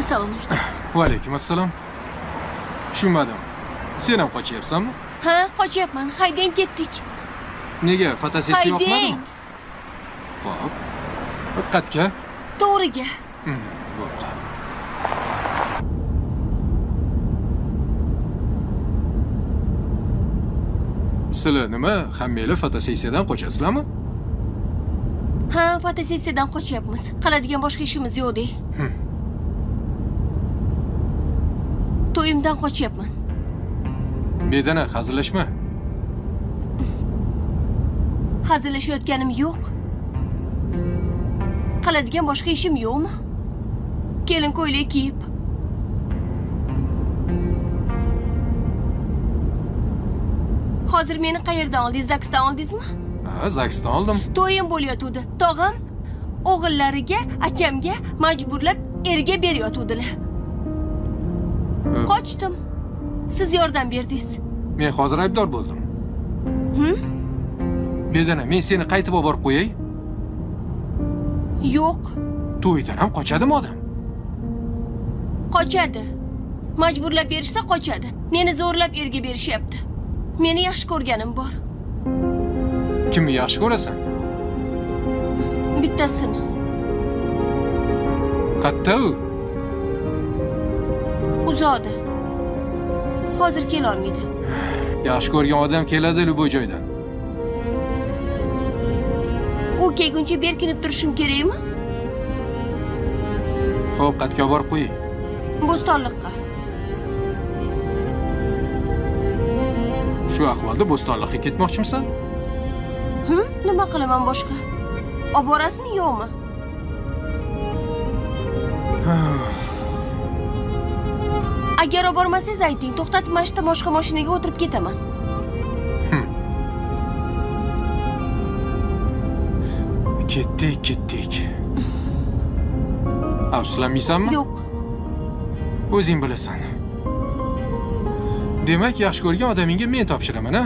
Assalomu alaykum. Va alaykum assalom. Tushunmadim. Sen ham qochyapsanmi? Ha, qochyapman. Haydang ketdik. Nega? Fotosessiya yoqmadimi? Haydang. Xo'p. Diqqatga. To'g'riga. Bo'pti. Sizlar nima, hammanglar fotosessiyadan qochasizlarmi? Ha, fotosessiyadan qochyapmiz. Qiladigan boshqa ishimiz yo'q-dek. To'yimdan qochyapman. Bedana hazillashma. Hazillashayotganim yo'q. Qiladigan boshqa ishim yo'qmi? Kelin ko'ylak kiyib. Hozir meni qayerdan oldingiz? Zaksdan oldingizmi? Ha, Zaksdan oldim. To'yim bo'layotdi. Tog'am o'g'illariga, akamga majburlab erga beryotdilar. Qochdim. Siz yordam berdingiz. Men hozir aybdor bo'ldim. Bedana, men seni qaytib olib borib qo'yay? Yo'q, To'ydan ham qochadimi odam? qochadi. Majburlab berishsa qochadi. Meni zo'rlab erga berishyapti. Meni yaxshi ko'rganim bor. Kimni yaxshi ko'rasan? Bittasini. Qatta u? Uzoqda. Hozir kela olmaydi. Yaxshi ko'rgan odam keladi bu joydan. U kelguncha berkinib turishim kerakmi? Xo'p, qatga borib qo'ying. Bo'stonliqqa. Shu ahvolda Bo'stonliqqa ketmoqchimisan? Nima qilaman boshqa? Olib borasizmi yo'qmi? Agar olib bormasangiz ayting, to'xtatib mashta boshqa mashinaga o'tirib ketaman. Ketdik. Afsuslanmaysanmi? Yo'q. O'zing bilasan. Demak, yaxshi ko'rgan odamingga men topshiraman, ha?